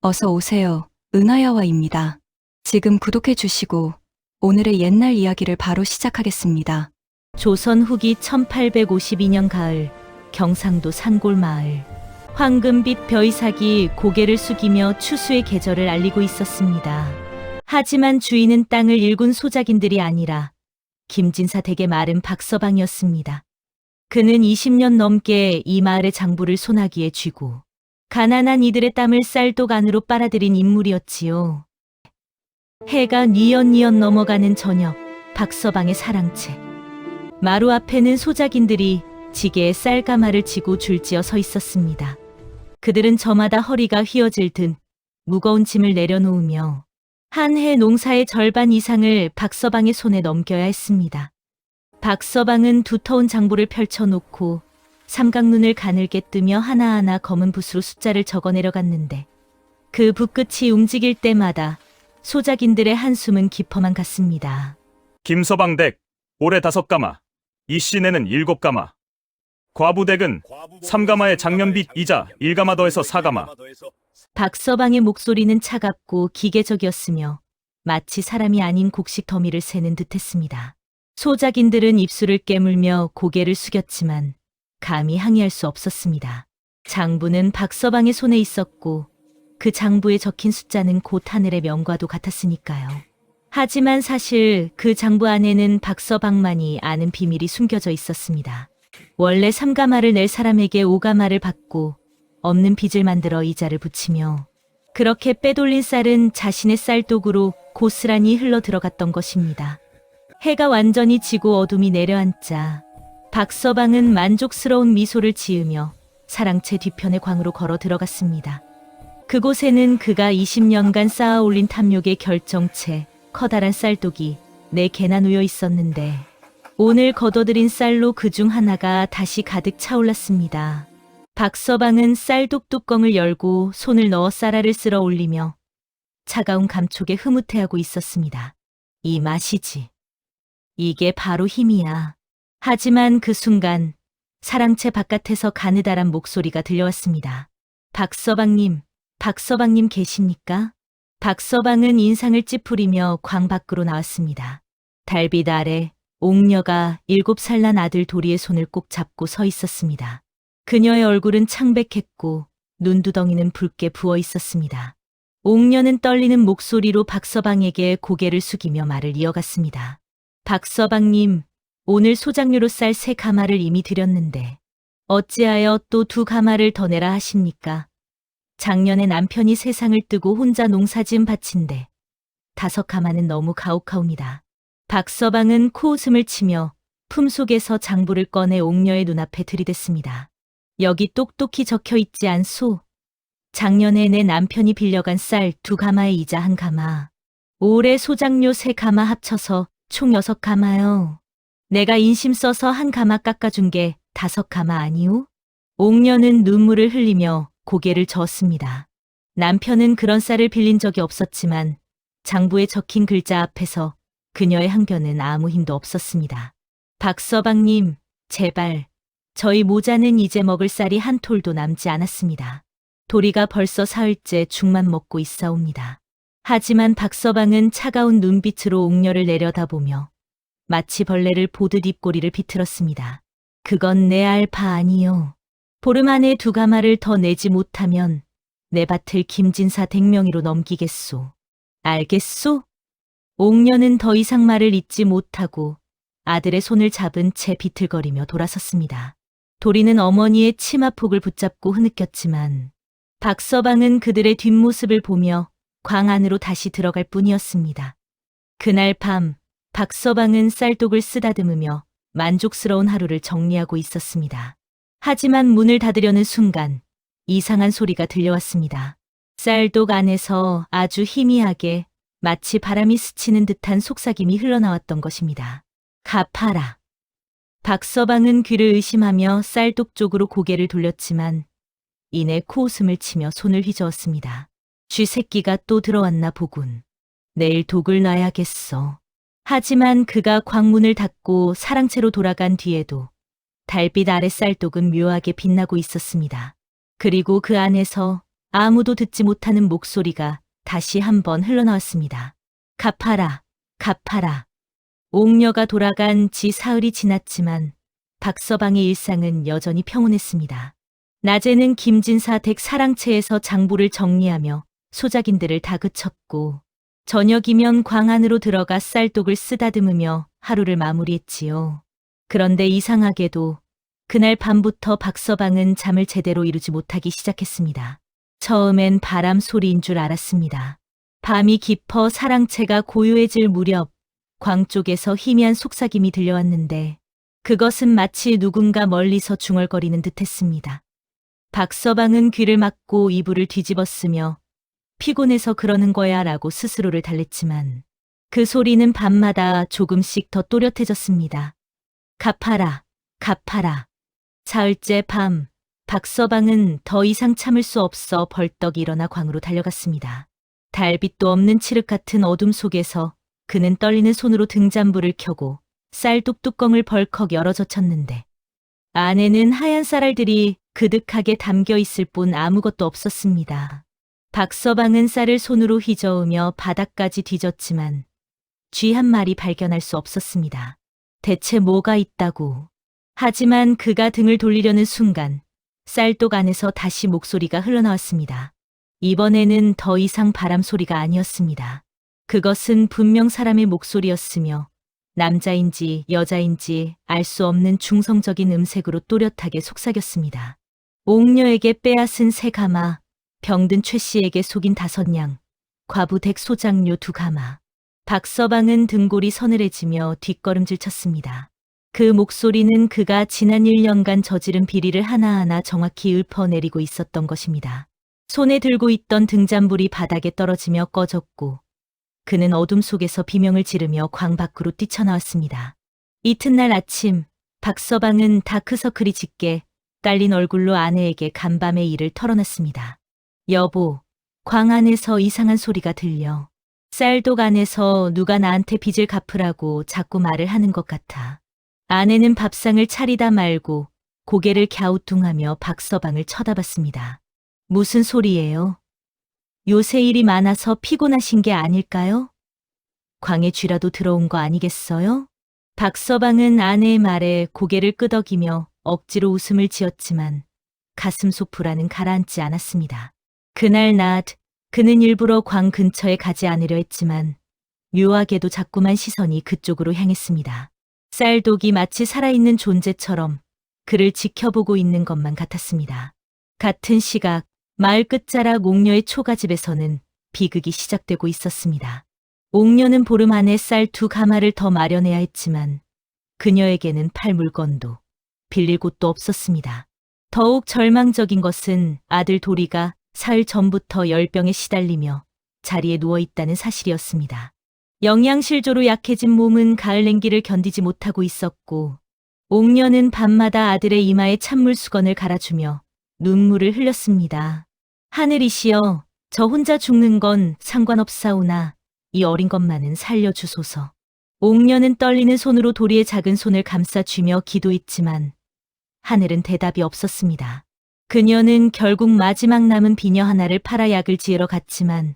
어서 오세요. 은하야와입니다. 지금 구독해 주시고 오늘의 옛날 이야기를 바로 시작하겠습니다. 조선 후기 1852년 가을, 경상도 산골마을. 황금빛 벼이삭이 고개를 숙이며 추수의 계절을 알리고 있었습니다. 하지만 주인은 땅을 일군 소작인들이 아니라 김진사 댁의 말은 박서방이었습니다. 그는 20년 넘게 이 마을의 장부를 소나기에 쥐고 가난한 이들의 땀을 쌀독 안으로 빨아들인 인물이었지요. 해가 뉘엿뉘엿 넘어가는 저녁, 박서방의 사랑채. 마루 앞에는 소작인들이 지게에 쌀가마를 지고 줄지어 서 있었습니다. 그들은 저마다 허리가 휘어질 듯 무거운 짐을 내려놓으며 한 해 농사의 절반 이상을 박서방의 손에 넘겨야 했습니다. 박서방은 두터운 장부를 펼쳐놓고 삼각눈을 가늘게 뜨며 하나하나 검은 붓으로 숫자를 적어 내려갔는데 그 붓끝이 움직일 때마다 소작인들의 한숨은 깊어만 갔습니다. 김서방 댁 올해 5가마, 이씨 내는 7가마. 과부 댁은 3가마의 작년빚 이자 1가마 더해서 4가마. 박서방의 목소리는 차갑고 기계적이었으며 마치 사람이 아닌 곡식 더미를 세는 듯했습니다. 소작인들은 입술을 깨물며 고개를 숙였지만 감히 항의할 수 없었습니다. 장부는 박서방의 손에 있었고 그 장부에 적힌 숫자는 곧 하늘의 명과도 같았으니까요. 하지만 사실 그 장부 안에는 박서방만이 아는 비밀이 숨겨져 있었습니다. 원래 3가마를 낼 사람에게 5가마를 받고 없는 빚을 만들어 이자를 붙이며 그렇게 빼돌린 쌀은 자신의 쌀독으로 고스란히 흘러 들어갔던 것입니다. 해가 완전히 지고 어둠이 내려앉자 박서방은 만족스러운 미소를 지으며 사랑채 뒤편의 광으로 걸어 들어갔습니다. 그곳에는 그가 20년간 쌓아 올린 탐욕의 결정체, 커다란 쌀독이 4개나 놓여 있었는데 오늘 거둬들인 쌀로 그중 하나가 다시 가득 차올랐습니다. 박서방은 쌀독 뚜껑을 열고 손을 넣어 쌀알을 쓸어 올리며 차가운 감촉에 흐뭇해하고 있었습니다. 이 맛이지. 이게 바로 힘이야. 하지만 그 순간 사랑채 바깥에서 가느다란 목소리가 들려왔습니다. 박서방님 계십니까? 박서방은 인상을 찌푸리며 광 밖으로 나왔습니다. 달빛 아래 옥녀가 7살 난 아들 도리의 손을 꼭 잡고 서 있었습니다. 그녀의 얼굴은 창백했고 눈두덩이는 붉게 부어 있었습니다. 옥녀는 떨리는 목소리로 박서방에게 고개를 숙이며 말을 이어갔습니다. 박서방님, 오늘 소작료로 쌀 3가마를 이미 드렸는데 어찌하여 또 2가마를 더 내라 하십니까? 작년에 남편이 세상을 뜨고 혼자 농사지은 밭인데 5가마는 너무 가혹하옵니다. 박서방은 코웃음을 치며 품속에서 장부를 꺼내 옥녀의 눈앞에 들이댔습니다. 여기 똑똑히 적혀 있지 않소? 작년에 내 남편이 빌려간 쌀 2가마의 이자 1가마. 올해 소작료 3가마 합쳐서 총 6가마요. 내가 인심 써서 1가마 깎아준 게 5가마 아니오? 옥녀는 눈물을 흘리며 고개를 저었습니다. 남편은 그런 쌀을 빌린 적이 없었지만 장부에 적힌 글자 앞에서 그녀의 항변은 아무 힘도 없었습니다. 박서방님, 제발 저희 모자는 이제 먹을 쌀이 한 톨도 남지 않았습니다. 도리가 벌써 사흘째 죽만 먹고 있사옵니다. 하지만 박서방은 차가운 눈빛으로 옥녀를 내려다보며 마치 벌레를 보듯 입꼬리를 비틀었습니다. 그건 내 알 바 아니요. 보름 안에 2가마를 더 내지 못하면 내 밭을 김진사 댁 명의로 넘기겠소. 알겠소? 옥녀는 더 이상 말을 잇지 못하고 아들의 손을 잡은 채 비틀거리며 돌아섰습니다. 도리는 어머니의 치마폭을 붙잡고 흐느꼈지만 박서방은 그들의 뒷모습을 보며 광 안으로 다시 들어갈 뿐이었습니다. 그날 밤 박서방은 쌀독을 쓰다듬으며 만족스러운 하루를 정리하고 있었습니다. 하지만 문을 닫으려는 순간 이상한 소리가 들려왔습니다. 쌀독 안에서 아주 희미하게 마치 바람이 스치는 듯한 속삭임이 흘러나왔던 것입니다. 갚아라. 박서방은 귀를 의심하며 쌀독 쪽으로 고개를 돌렸지만 이내 코웃음을 치며 손을 휘저었습니다. 쥐새끼가 또 들어왔나 보군. 내일 독을 놔야겠어. 하지만 그가 광문을 닫고 사랑채로 돌아간 뒤에도 달빛 아래 쌀독은 묘하게 빛나고 있었습니다. 그리고 그 안에서 아무도 듣지 못하는 목소리가 다시 한번 흘러나왔습니다. 갚아라, 갚아라. 옥녀가 돌아간 지 사흘이 지났지만 박서방의 일상은 여전히 평온했습니다. 낮에는 김진사 댁 사랑채에서 장보를 정리하며 소작인들을 다그쳤고, 저녁이면 광 안으로 들어가 쌀독을 쓰다듬으며 하루를 마무리했지요. 그런데 이상하게도 그날 밤부터 박서방은 잠을 제대로 이루지 못하기 시작했습니다. 처음엔 바람 소리인 줄 알았습니다. 밤이 깊어 사랑채가 고요해질 무렵 광 쪽에서 희미한 속삭임이 들려왔는데 그것은 마치 누군가 멀리서 중얼거리는 듯했습니다. 박서방은 귀를 막고 이불을 뒤집었으며 피곤해서 그러는 거야 라고 스스로를 달랬지만 그 소리는 밤마다 조금씩 더 또렷해졌습니다. 갚아라, 갚아라. 사흘째 밤, 박서방은 더 이상 참을 수 없어 벌떡 일어나 광으로 달려갔습니다. 달빛도 없는 칠흑 같은 어둠 속에서 그는 떨리는 손으로 등잔불을 켜고 쌀독 뚜껑을 벌컥 열어 젖혔는데 안에는 하얀 쌀알들이 그득하게 담겨 있을 뿐 아무것도 없었습니다. 박서방은 쌀을 손으로 휘저으며 바닥까지 뒤졌지만 쥐 한 마리 발견할 수 없었습니다. 대체 뭐가 있다고. 하지만 그가 등을 돌리려는 순간 쌀독 안에서 다시 목소리가 흘러나왔습니다. 이번에는 더 이상 바람 소리가 아니었습니다. 그것은 분명 사람의 목소리였으며 남자인지 여자인지 알 수 없는 중성적인 음색으로 또렷하게 속삭였습니다. 옥녀에게 빼앗은 세 가마, 병든 최 씨에게 속인 5냥, 과부 댁 소장료 2가마. 박서방은 등골이 서늘해지며 뒷걸음질 쳤습니다. 그 목소리는 그가 지난 1년간 저지른 비리를 하나하나 정확히 읊어내리고 있었던 것입니다. 손에 들고 있던 등잔불이 바닥에 떨어지며 꺼졌고 그는 어둠 속에서 비명을 지르며 광 밖으로 뛰쳐나왔습니다. 이튿날 아침 박서방은 다크서클이 짙게 깔린 얼굴로 아내에게 간밤의 일을 털어놨습니다. 여보, 광 안에서 이상한 소리가 들려. 쌀독 안에서 누가 나한테 빚을 갚으라고 자꾸 말을 하는 것 같아. 아내는 밥상을 차리다 말고 고개를 갸우뚱하며 박서방을 쳐다봤습니다. 무슨 소리예요? 요새 일이 많아서 피곤하신 게 아닐까요? 광에 쥐라도 들어온 거 아니겠어요? 박서방은 아내의 말에 고개를 끄덕이며 억지로 웃음을 지었지만 가슴 소프라는 가라앉지 않았습니다. 그날 낮 그는 일부러 광 근처에 가지 않으려 했지만 묘하게도 자꾸만 시선이 그쪽으로 향했습니다. 쌀독이 마치 살아있는 존재처럼 그를 지켜보고 있는 것만 같았습니다. 같은 시각 마을 끝자락 옥녀의 초가집에서는 비극이 시작되고 있었습니다. 옥녀는 보름 안에 쌀 2가마를 더 마련해야 했지만 그녀에게는 팔 물건도 빌릴 곳도 없었습니다. 더욱 절망적인 것은 아들 도리가 사흘 전부터 열병에 시달리며 자리에 누워있다는 사실이었습니다. 영양실조로 약해진 몸은 가을 냉기를 견디지 못하고 있었고 옥녀는 밤마다 아들의 이마에 찬물 수건을 갈아주며 눈물을 흘렸습니다. 하늘이시여, 저 혼자 죽는 건 상관없사오나 이 어린 것만은 살려주소서. 옥녀는 떨리는 손으로 도리의 작은 손을 감싸쥐며 기도했지만 하늘은 대답이 없었습니다. 그녀는 결국 마지막 남은 비녀 하나를 팔아 약을 지으러 갔지만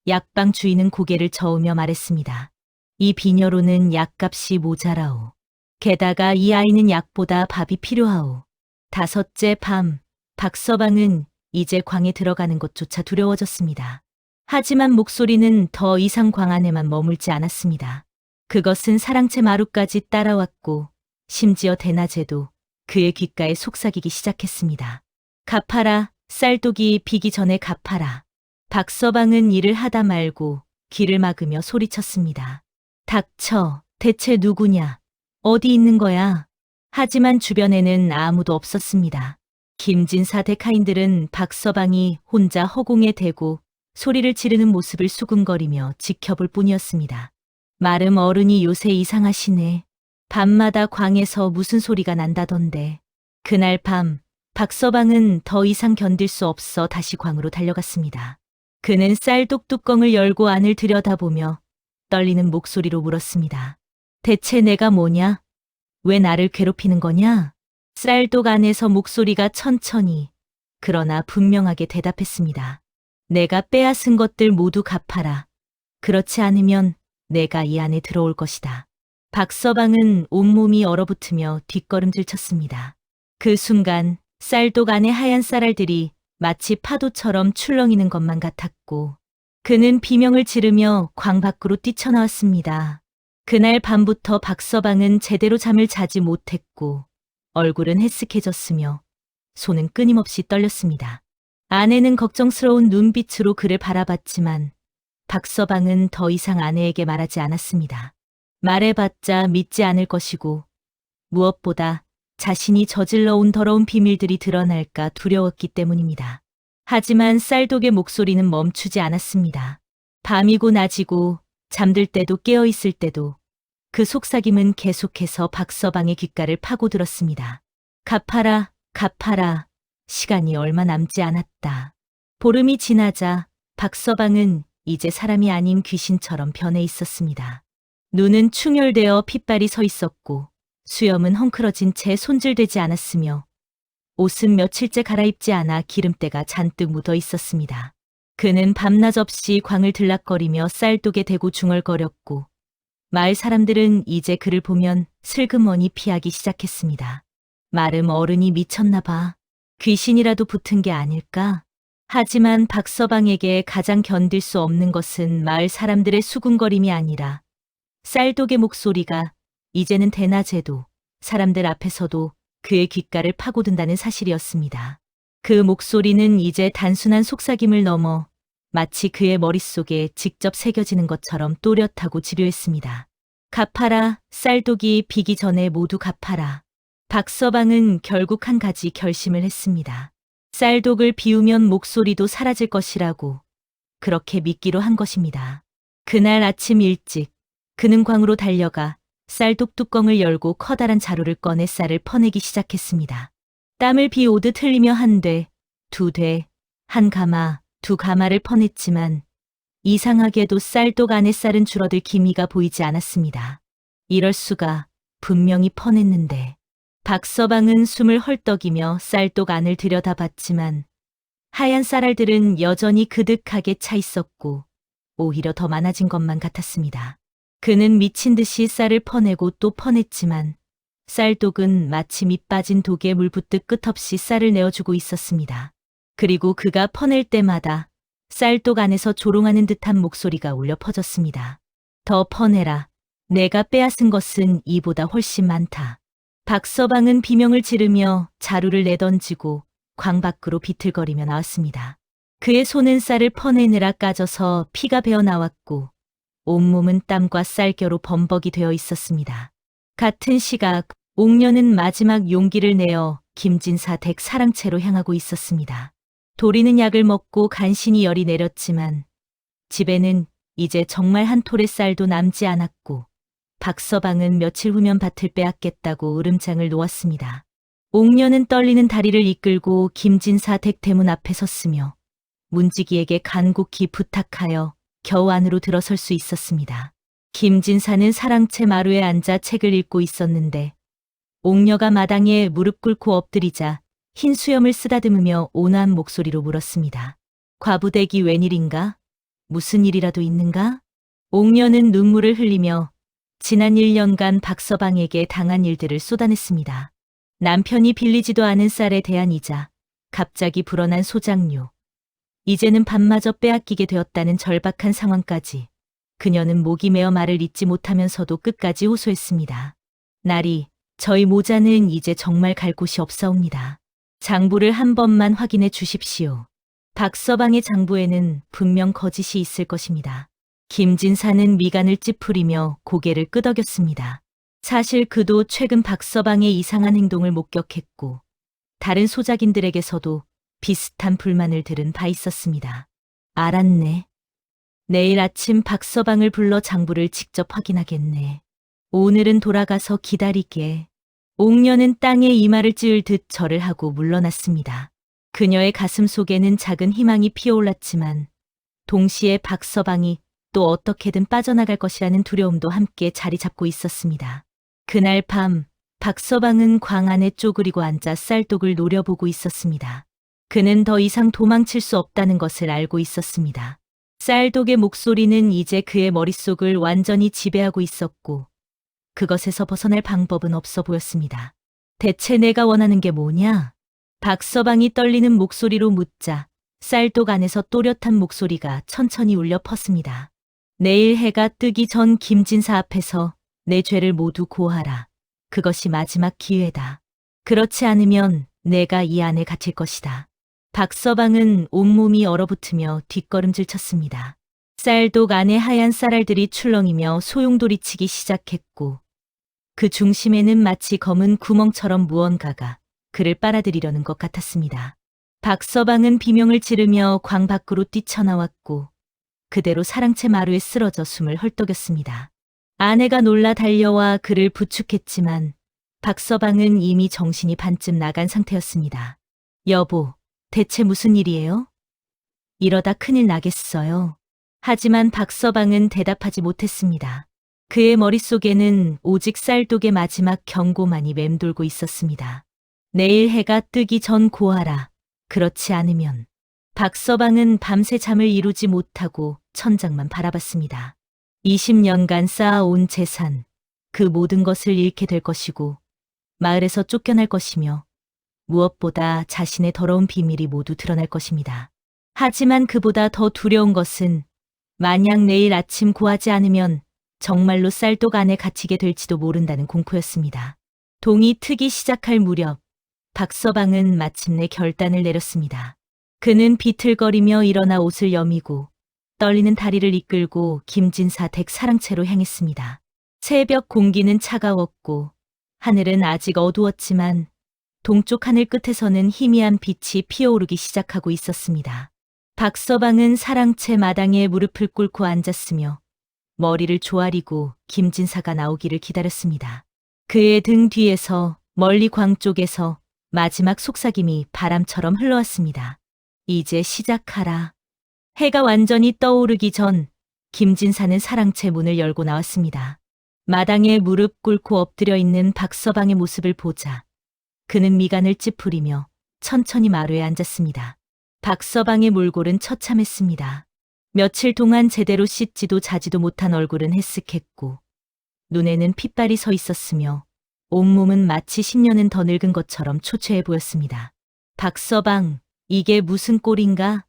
약방 주인은 고개를 저으며 말했습니다. 이 비녀로는 약값이 모자라오. 게다가 이 아이는 약보다 밥이 필요하오. 5째 밤, 박서방은 이제 광에 들어가는 것조차 두려워졌습니다. 하지만 목소리는 더 이상 광 안에만 머물지 않았습니다. 그것은 사랑채 마루까지 따라왔고 심지어 대낮에도 그의 귓가에 속삭이기 시작했습니다. 갚아라, 쌀독이 비기 전에 갚아라. 박서방은 일을 하다 말고 귀를 막으며 소리쳤습니다. 닥쳐, 대체 누구냐? 어디 있는 거야? 하지만 주변에는 아무도 없었습니다. 김진사 댁하인들은 박서방이 혼자 허공에 대고 소리를 지르는 모습을 수군거리며 지켜볼 뿐이었습니다. 마름 어른이 요새 이상하시네. 밤마다 광에서 무슨 소리가 난다던데. 그날 밤 박서방은 더 이상 견딜 수 없어 다시 광으로 달려갔습니다. 그는 쌀독 뚜껑을 열고 안을 들여다보며 떨리는 목소리로 물었습니다. 대체 내가 뭐냐? 왜 나를 괴롭히는 거냐? 쌀독 안에서 목소리가 천천히 그러나 분명하게 대답했습니다. 내가 빼앗은 것들 모두 갚아라. 그렇지 않으면 내가 이 안에 들어올 것이다. 박서방은 온몸이 얼어붙으며 뒷걸음질 쳤습니다. 그 순간 쌀독 안에 하얀 쌀알들이 마치 파도처럼 출렁이는 것만 같았고 그는 비명을 지르며 광 밖으로 뛰쳐나왔습니다. 그날 밤부터 박서방은 제대로 잠을 자지 못했고 얼굴은 해쓱해졌으며 손은 끊임없이 떨렸습니다. 아내는 걱정스러운 눈빛으로 그를 바라봤지만 박서방은 더 이상 아내에게 말하지 않았습니다. 말해봤자 믿지 않을 것이고 무엇보다 자신이 저질러 온 더러운 비밀들이 드러날까 두려웠기 때문입니다. 하지만 쌀독의 목소리는 멈추지 않았습니다. 밤이고 낮이고 잠들 때도 깨어 있을 때도 그 속삭임은 계속해서 박서방의 귓가를 파고들었습니다. 갚아라, 갚아라. 시간이 얼마 남지 않았다. 보름이 지나자 박서방은 이제 사람이 아닌 귀신처럼 변해 있었습니다. 눈은 충혈되어 핏발이 서 있었고 수염은 헝클어진 채 손질되지 않았으며 옷은 며칠째 갈아입지 않아 기름때가 잔뜩 묻어 있었습니다. 그는 밤낮 없이 광을 들락거리며 쌀독에 대고 중얼거렸고 마을 사람들은 이제 그를 보면 슬그머니 피하기 시작했습니다. 마름 어른이 미쳤나 봐. 귀신이라도 붙은 게 아닐까? 하지만 박서방에게 가장 견딜 수 없는 것은 마을 사람들의 수군거림이 아니라 쌀독의 목소리가 이제는 대낮에도 사람들 앞에서도 그의 귓가를 파고든다는 사실이었습니다. 그 목소리는 이제 단순한 속삭임을 넘어 마치 그의 머릿속에 직접 새겨지는 것처럼 또렷하고 지루했습니다. 갚아라, 쌀독이 비기 전에 모두 갚아라. 박서방은 결국 한 가지 결심을 했습니다. 쌀독을 비우면 목소리도 사라질 것이라고 그렇게 믿기로 한 것입니다. 그날 아침 일찍 그는 광으로 달려가 쌀독 뚜껑을 열고 커다란 자루를 꺼내 쌀을 퍼내기 시작했습니다. 땀을 비오듯 흘리며 한 돼, 두 돼, 한 가마, 두 가마를 퍼냈지만 이상하게도 쌀독 안의 쌀은 줄어들 기미가 보이지 않았습니다. 이럴 수가, 분명히 퍼냈는데. 박서방은 숨을 헐떡이며 쌀독 안을 들여다봤지만 하얀 쌀알들은 여전히 그득하게 차 있었고 오히려 더 많아진 것만 같았습니다. 그는 미친 듯이 쌀을 퍼내고 또 퍼냈지만 쌀독은 마치 밑 빠진 독에 물 붓듯 끝없이 쌀을 내어주고 있었습니다. 그리고 그가 퍼낼 때마다 쌀독 안에서 조롱하는 듯한 목소리가 울려 퍼졌습니다. 더 퍼내라. 내가 빼앗은 것은 이보다 훨씬 많다. 박서방은 비명을 지르며 자루를 내던지고 광 밖으로 비틀거리며 나왔습니다. 그의 손은 쌀을 퍼내느라 까져서 피가 배어 나왔고 온몸은 땀과 쌀겨로 범벅이 되어 있었습니다. 같은 시각 옥녀는 마지막 용기를 내어 김진사 댁 사랑채로 향하고 있었습니다. 도리는 약을 먹고 간신히 열이 내렸지만 집에는 이제 정말 한 톨의 쌀도 남지 않았고 박서방은 며칠 후면 밭을 빼앗겠다고 으름장을 놓았습니다. 옥녀는 떨리는 다리를 이끌고 김진사 댁 대문 앞에 섰으며 문지기에게 간곡히 부탁하여 겨우 안으로 들어설 수 있었습니다. 김진사는 사랑채 마루에 앉아 책을 읽고 있었는데 옥녀가 마당에 무릎 꿇고 엎드리자 흰 수염을 쓰다듬으며 온화한 목소리로 물었습니다. 과부댁이 웬일인가? 무슨 일이라도 있는가? 옥녀는 눈물을 흘리며 지난 1년간 박서방에게 당한 일들을 쏟아냈습니다. 남편이 빌리지도 않은 쌀에 대한 이자, 갑자기 불어난 소장료, 이제는 밥마저 빼앗기게 되었다는 절박한 상황까지 그녀는 목이 메어 말을 잇지 못하면서도 끝까지 호소했습니다. 나리, 저희 모자는 이제 정말 갈 곳이 없사옵니다. 장부를 한 번만 확인해 주십시오. 박서방의 장부에는 분명 거짓이 있을 것입니다. 김진사는 미간을 찌푸리며 고개를 끄덕였습니다. 사실 그도 최근 박서방의 이상한 행동을 목격했고 다른 소작인들에게서도 비슷한 불만을 들은 바 있었습니다. 알았네. 내일 아침 박서방을 불러 장부를 직접 확인하겠네. 오늘은 돌아가서 기다리게. 옥녀는 땅에 이마를 찌을 듯 절을 하고 물러났습니다. 그녀의 가슴 속에는 작은 희망이 피어올랐지만 동시에 박서방이 또 어떻게든 빠져나갈 것이라는 두려움도 함께 자리 잡고 있었습니다. 그날 밤 박서방은 광 안에 쪼그리고 앉아 쌀독을 노려보고 있었습니다. 그는 더 이상 도망칠 수 없다는 것을 알고 있었습니다. 쌀독의 목소리는 이제 그의 머릿속을 완전히 지배하고 있었고 그것에서 벗어날 방법은 없어 보였습니다. 대체 내가 원하는 게 뭐냐? 박서방이 떨리는 목소리로 묻자 쌀독 안에서 또렷한 목소리가 천천히 울려 퍼습니다. 내일 해가 뜨기 전 김진사 앞에서 내 죄를 모두 고하라. 그것이 마지막 기회다. 그렇지 않으면 내가 이 안에 갇힐 것이다. 박서방은 온몸이 얼어붙으며 뒷걸음질 쳤습니다. 쌀독 안에 하얀 쌀알들이 출렁이며 소용돌이치기 시작했고 그 중심에는 마치 검은 구멍처럼 무언가가 그를 빨아들이려는 것 같았습니다. 박서방은 비명을 지르며 광 밖으로 뛰쳐나왔고 그대로 사랑채 마루에 쓰러져 숨을 헐떡였습니다. 아내가 놀라 달려와 그를 부축했지만 박서방은 이미 정신이 반쯤 나간 상태였습니다. 여보, 대체 무슨 일이에요? 이러다 큰일 나겠어요. 하지만 박서방은 대답하지 못했습니다. 그의 머릿속에는 오직 쌀독의 마지막 경고만이 맴돌고 있었습니다. 내일 해가 뜨기 전 고하라. 그렇지 않으면 박서방은 밤새 잠을 이루지 못하고 천장만 바라봤습니다. 20년간 쌓아온 재산, 그 모든 것을 잃게 될 것이고 마을에서 쫓겨날 것이며 무엇보다 자신의 더러운 비밀이 모두 드러날 것입니다. 하지만 그보다 더 두려운 것은 만약 내일 아침 구하지 않으면 정말로 쌀독 안에 갇히게 될지도 모른다는 공포였습니다. 동이 트기 시작할 무렵 박서방은 마침내 결단을 내렸습니다. 그는 비틀거리며 일어나 옷을 여미고 떨리는 다리를 이끌고 김진사 댁 사랑채로 향했습니다. 새벽 공기는 차가웠고 하늘은 아직 어두웠지만 동쪽 하늘 끝에서는 희미한 빛이 피어오르기 시작하고 있었습니다. 박서방은 사랑채 마당에 무릎을 꿇고 앉았으며 머리를 조아리고 김진사가 나오기를 기다렸습니다. 그의 등 뒤에서 멀리 광 쪽에서 마지막 속삭임이 바람처럼 흘러왔습니다. 이제 시작하라. 해가 완전히 떠오르기 전 김진사는 사랑채 문을 열고 나왔습니다. 마당에 무릎 꿇고 엎드려 있는 박서방의 모습을 보자 그는 미간을 찌푸리며 천천히 마루에 앉았습니다. 박서방의 몰골은 처참했습니다. 며칠 동안 제대로 씻지도 자지도 못한 얼굴은 해쓱했고 눈에는 핏발이 서 있었으며 온몸은 마치 10년은 더 늙은 것처럼 초췌해 보였습니다. 박서방, 이게 무슨 꼴인가?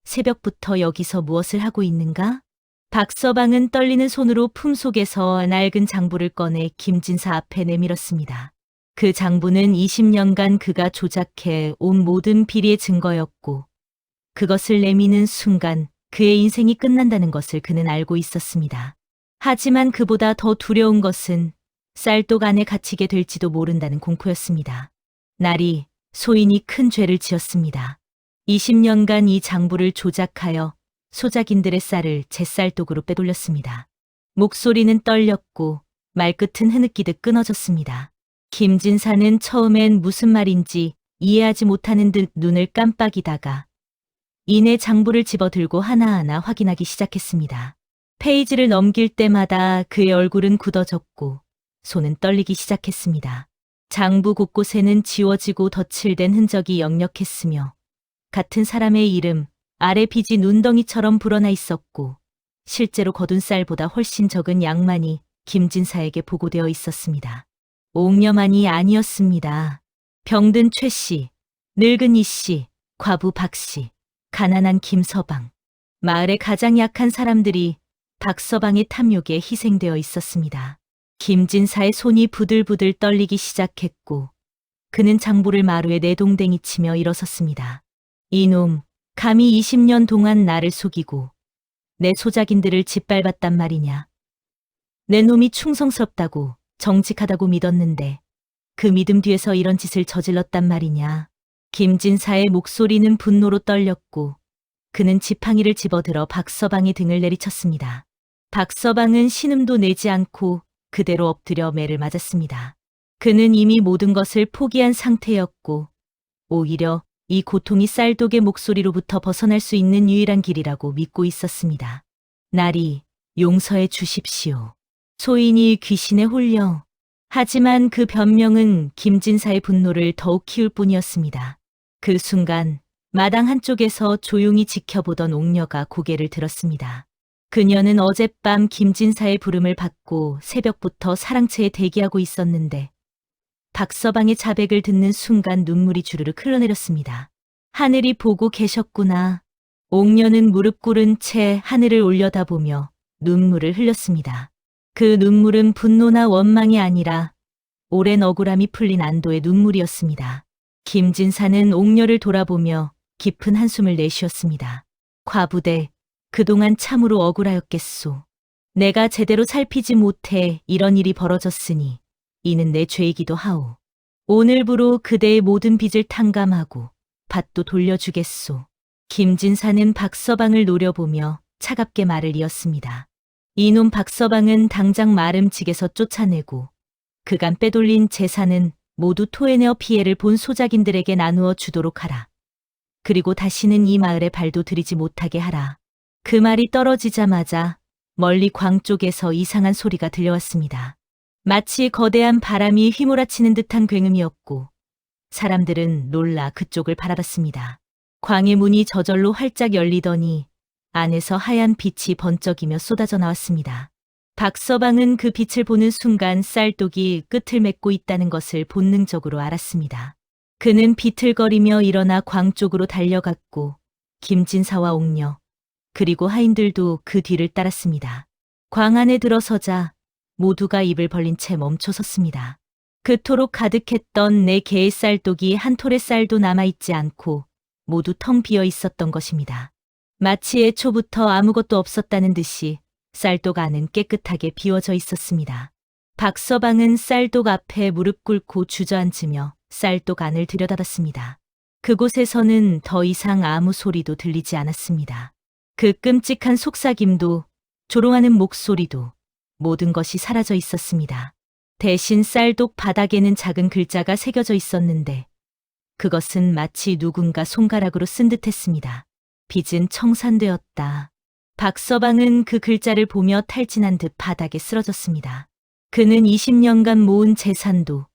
새벽부터 여기서 무엇을 하고 있는가? 박서방은 떨리는 손으로 품속에서 낡은 장부를 꺼내 김진사 앞에 내밀었습니다. 그 장부는 20년간 그가 조작해 온 모든 비리의 증거였고 그것을 내미는 순간 그의 인생이 끝난다는 것을 그는 알고 있었습니다. 하지만 그보다 더 두려운 것은 쌀독 안에 갇히게 될지도 모른다는 공포였습니다. 날이 소인이 큰 죄를 지었습니다. 20년간 이 장부를 조작하여 소작인들의 쌀을 제 쌀독으로 빼돌렸습니다. 목소리는 떨렸고 말끝은 흐느끼듯 끊어졌습니다. 김진사는 처음엔 무슨 말인지 이해하지 못하는 듯 눈을 깜빡이다가 이내 장부를 집어들고 하나하나 확인하기 시작했습니다. 페이지를 넘길 때마다 그의 얼굴은 굳어졌고 손은 떨리기 시작했습니다. 장부 곳곳에는 지워지고 덧칠된 흔적이 역력했으며 같은 사람의 이름, 아래 빚이 눈덩이처럼 불어나 있었고 실제로 거둔 쌀보다 훨씬 적은 양만이 김진사에게 보고되어 있었습니다. 옥녀만이 아니었습니다. 병든 최 씨, 늙은 이 씨, 과부 박 씨, 가난한 김서방, 마을의 가장 약한 사람들이 박서방의 탐욕에 희생되어 있었습니다. 김진사의 손이 부들부들 떨리기 시작했고 그는 장부를 마루에 내동댕이 치며 일어섰습니다. 이놈, 감히 20년 동안 나를 속이고 내 소작인들을 짓밟았단 말이냐. 내 놈이 충성스럽다고 정직하다고 믿었는데 그 믿음 뒤에서 이런 짓을 저질렀단 말이냐. 김진사의 목소리는 분노로 떨렸고 그는 지팡이를 집어들어 박서방의 등을 내리쳤습니다. 박서방은 신음도 내지 않고 그대로 엎드려 매를 맞았습니다. 그는 이미 모든 것을 포기한 상태였고 오히려 이 고통이 쌀독의 목소리로부터 벗어날 수 있는 유일한 길이라고 믿고 있었습니다. 나리, 용서해 주십시오. 소인이 귀신에 홀려. 하지만 그 변명은 김진사의 분노를 더욱 키울 뿐이었습니다. 그 순간 마당 한쪽에서 조용히 지켜보던 옥녀가 고개를 들었습니다. 그녀는 어젯밤 김진사의 부름을 받고 새벽부터 사랑채에 대기하고 있었는데 박서방의 자백을 듣는 순간 눈물이 주르륵 흘러내렸습니다. 하늘이 보고 계셨구나. 옥녀는 무릎 꿇은 채 하늘을 올려다보며 눈물을 흘렸습니다. 그 눈물은 분노나 원망이 아니라 오랜 억울함이 풀린 안도의 눈물이었습니다. 김진사는 옥녀를 돌아보며 깊은 한숨을 내쉬었습니다. 과부대, 그동안 참으로 억울하였겠소. 내가 제대로 살피지 못해 이런 일이 벌어졌으니 이는 내 죄이기도 하오. 오늘부로 그대의 모든 빚을 탕감하고 밭도 돌려주겠소. 김진사는 박서방을 노려보며 차갑게 말을 이었습니다. 이놈 박서방은 당장 마름직에서 쫓아내고 그간 빼돌린 재산은 모두 토해내어 피해를 본 소작인들에게 나누어 주도록 하라. 그리고 다시는 이 마을에 발도 들이지 못하게 하라. 그 말이 떨어지자마자 멀리 광 쪽에서 이상한 소리가 들려왔습니다. 마치 거대한 바람이 휘몰아치는 듯한 굉음이었고 사람들은 놀라 그쪽을 바라봤습니다. 광의 문이 저절로 활짝 열리더니 안에서 하얀 빛이 번쩍이며 쏟아져 나왔습니다. 박서방은 그 빛을 보는 순간 쌀독이 끝을 맺고 있다는 것을 본능적으로 알았습니다. 그는 비틀거리며 일어나 광 쪽으로 달려갔고 김진사와 옥녀 그리고 하인들도 그 뒤를 따랐습니다. 광 안에 들어서자 모두가 입을 벌린 채 멈춰섰습니다. 그토록 가득했던 네 개의 쌀독이 한 톨의 쌀도 남아있지 않고 모두 텅 비어 있었던 것입니다. 마치 애초부터 아무것도 없었다는 듯이 쌀독 안은 깨끗하게 비워져 있었습니다. 박서방은 쌀독 앞에 무릎 꿇고 주저앉으며 쌀독 안을 들여다봤습니다. 그곳에서는 더 이상 아무 소리도 들리지 않았습니다. 그 끔찍한 속삭임도 조롱하는 목소리도 모든 것이 사라져 있었습니다. 대신 쌀독 바닥에는 작은 글자가 새겨져 있었는데 그것은 마치 누군가 손가락으로 쓴 듯했습니다. 빚은 청산되었다. 박서방은 그 글자를 보며 탈진한 듯 바닥에 쓰러졌습니다. 그는 20년간 모은 재산도,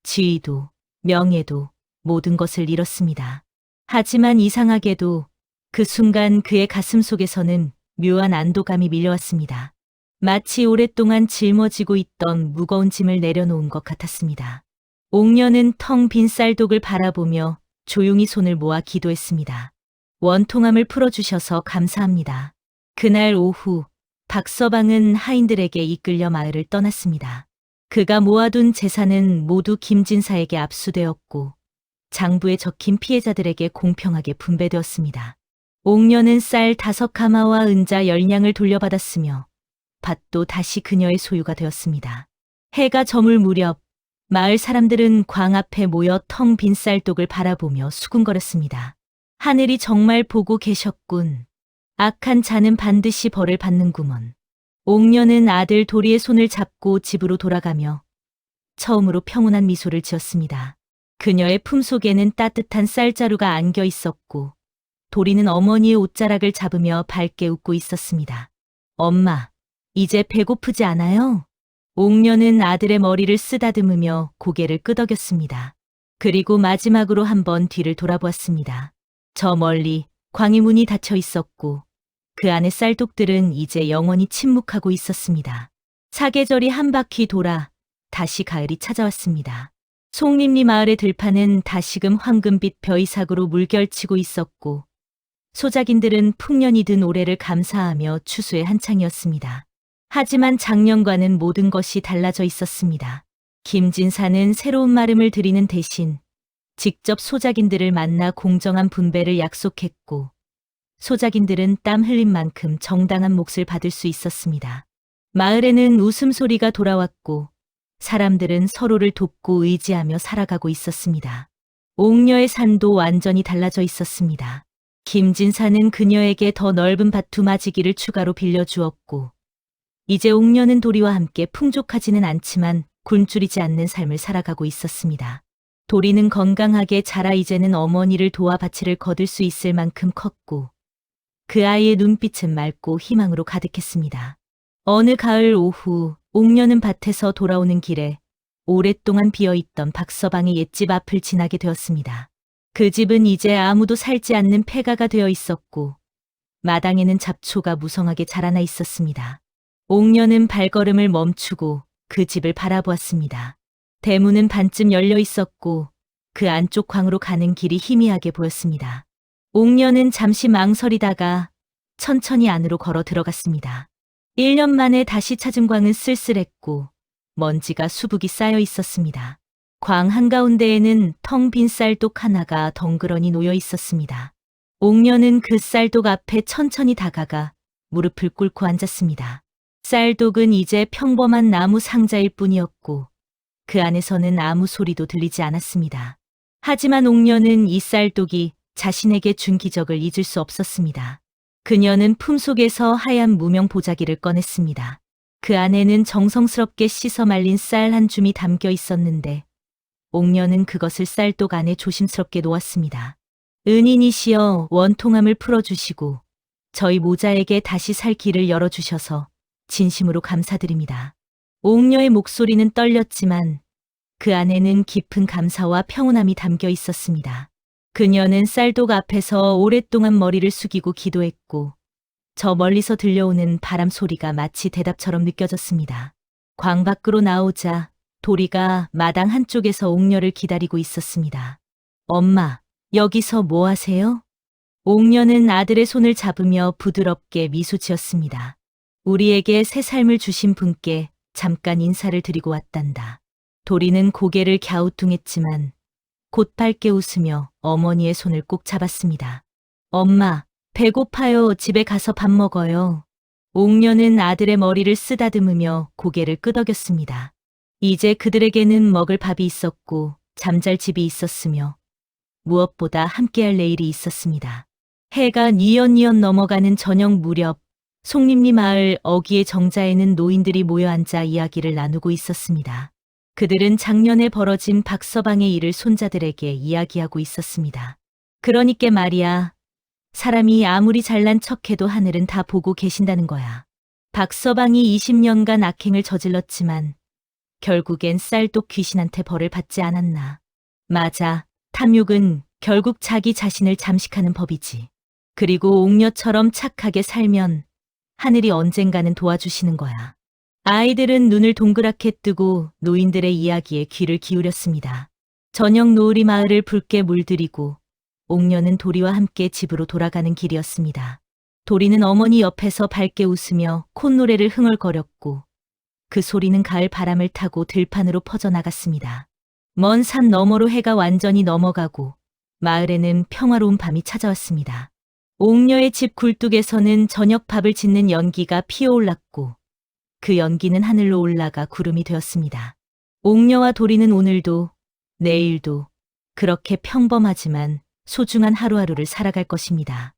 지위도, 명예도 모든 것을 잃었습니다. 하지만 이상하게도 그 순간 그의 가슴 속에서는 묘한 안도감이 밀려왔습니다. 마치 오랫동안 짊어지고 있던 무거운 짐을 내려놓은 것 같았습니다. 옥녀는 텅 빈 쌀독을 바라보며 조용히 손을 모아 기도했습니다. 원통함을 풀어주셔서 감사합니다. 그날 오후 박서방은 하인들에게 이끌려 마을을 떠났습니다. 그가 모아둔 재산은 모두 김진사에게 압수되었고 장부에 적힌 피해자들에게 공평하게 분배되었습니다. 옥녀는 쌀 5가마와 은자 10냥을 돌려받았으며 밭도 다시 그녀의 소유가 되었습니다. 해가 저물 무렵 마을 사람들은 광 앞에 모여 텅 빈 쌀독을 바라보며 수군거렸습니다. 하늘이 정말 보고 계셨군. 악한 자는 반드시 벌을 받는구먼. 옥녀는 아들 도리의 손을 잡고 집으로 돌아가며 처음으로 평온한 미소를 지었습니다. 그녀의 품속에는 따뜻한 쌀자루가 안겨 있었고 도리는 어머니의 옷자락을 잡으며 밝게 웃고 있었습니다. 엄마, 이제 배고프지 않아요? 옥녀는 아들의 머리를 쓰다듬으며 고개를 끄덕였습니다. 그리고 마지막으로 한번 뒤를 돌아보았습니다. 저 멀리 광의 문이 닫혀 있었고 그 안의 쌀독들은 이제 영원히 침묵하고 있었습니다. 사계절이 한 바퀴 돌아 다시 가을이 찾아왔습니다. 송림리 마을의 들판은 다시금 황금빛 벼이삭으로 물결치고 있었고 소작인들은 풍년이 든 올해를 감사하며 추수의 한창이었습니다. 하지만 작년과는 모든 것이 달라져 있었습니다. 김진사는 새로운 마름을 드리는 대신 직접 소작인들을 만나 공정한 분배를 약속했고 소작인들은 땀 흘린 만큼 정당한 몫을 받을 수 있었습니다. 마을에는 웃음소리가 돌아왔고 사람들은 서로를 돕고 의지하며 살아가고 있었습니다. 옥녀의 산도 완전히 달라져 있었습니다. 김진사는 그녀에게 더 넓은 밭 2마지기를 추가로 빌려주었고 이제 옥녀는 도리와 함께 풍족하지는 않지만 굶주리지 않는 삶을 살아가고 있었습니다. 도리는 건강하게 자라 이제는 어머니를 도와 밭을 거둘 수 있을 만큼 컸고 그 아이의 눈빛은 맑고 희망으로 가득했습니다. 어느 가을 오후 옥녀는 밭에서 돌아오는 길에 오랫동안 비어있던 박서방의 옛집 앞을 지나게 되었습니다. 그 집은 이제 아무도 살지 않는 폐가가 되어 있었고 마당에는 잡초가 무성하게 자라나 있었습니다. 옥녀는 발걸음을 멈추고 그 집을 바라보았습니다. 대문은 반쯤 열려 있었고 그 안쪽 광으로 가는 길이 희미하게 보였습니다. 옥녀는 잠시 망설이다가 천천히 안으로 걸어 들어갔습니다. 1년 만에 다시 찾은 광은 쓸쓸했고 먼지가 수북이 쌓여 있었습니다. 광 한가운데에는 텅 빈 쌀독 하나가 덩그러니 놓여 있었습니다. 옥녀는 그 쌀독 앞에 천천히 다가가 무릎을 꿇고 앉았습니다. 쌀독은 이제 평범한 나무 상자일 뿐이었고 그 안에서는 아무 소리도 들리지 않았습니다. 하지만 옥녀는 이 쌀독이 자신에게 준 기적을 잊을 수 없었습니다. 그녀는 품속에서 하얀 무명 보자기를 꺼냈습니다. 그 안에는 정성스럽게 씻어 말린 쌀 한 줌이 담겨 있었는데 옥녀는 그것을 쌀독 안에 조심스럽게 놓았습니다. 은인이시여 원통함을 풀어주시고 저희 모자에게 다시 살 길을 열어주셔서 진심으로 감사드립니다. 옥녀의 목소리는 떨렸지만 그 안에는 깊은 감사와 평온함이 담겨 있었습니다. 그녀는 쌀독 앞에서 오랫동안 머리를 숙이고 기도했고 저 멀리서 들려오는 바람 소리가 마치 대답처럼 느껴졌습니다. 광 밖으로 나오자 도리가 마당 한쪽에서 옥녀를 기다리고 있었습니다. 엄마, 여기서 뭐 하세요? 옥녀는 아들의 손을 잡으며 부드럽게 미소 지었습니다. 우리에게 새 삶을 주신 분께 잠깐 인사를 드리고 왔단다. 도리는 고개를 갸우뚱했지만 곧 밝게 웃으며 어머니의 손을 꼭 잡았습니다. 엄마, 배고파요. 집에 가서 밥 먹어요. 옥녀는 아들의 머리를 쓰다듬으며 고개를 끄덕였습니다. 이제 그들에게는 먹을 밥이 있었고 잠잘 집이 있었으며 무엇보다 함께할 내일이 있었습니다. 해가 뉘엿뉘엿 넘어가는 저녁 무렵 송림리 마을 어귀의 정자에는 노인들이 모여 앉아 이야기를 나누고 있었습니다. 그들은 작년에 벌어진 박서방의 일을 손자들에게 이야기하고 있었습니다. 그러니까 말이야. 사람이 아무리 잘난 척해도 하늘은 다 보고 계신다는 거야. 박서방이 20년간 악행을 저질렀지만 결국엔 쌀독 귀신한테 벌을 받지 않았나. 맞아. 탐욕은 결국 자기 자신을 잠식하는 법이지. 그리고 옥녀처럼 착하게 살면 하늘이 언젠가는 도와주시는 거야. 아이들은 눈을 동그랗게 뜨고 노인들의 이야기에 귀를 기울였습니다. 저녁 노을이 마을을 붉게 물들이고 옥녀는 도리와 함께 집으로 돌아가는 길이었습니다. 도리는 어머니 옆에서 밝게 웃으며 콧노래를 흥얼거렸고 그 소리는 가을 바람을 타고 들판으로 퍼져나갔습니다. 먼 산 너머로 해가 완전히 넘어가고 마을에는 평화로운 밤이 찾아왔습니다. 옥녀의 집 굴뚝에서는 저녁 밥을 짓는 연기가 피어올랐고 그 연기는 하늘로 올라가 구름이 되었습니다. 옥녀와 도리는 오늘도 내일도 그렇게 평범하지만 소중한 하루하루를 살아갈 것입니다.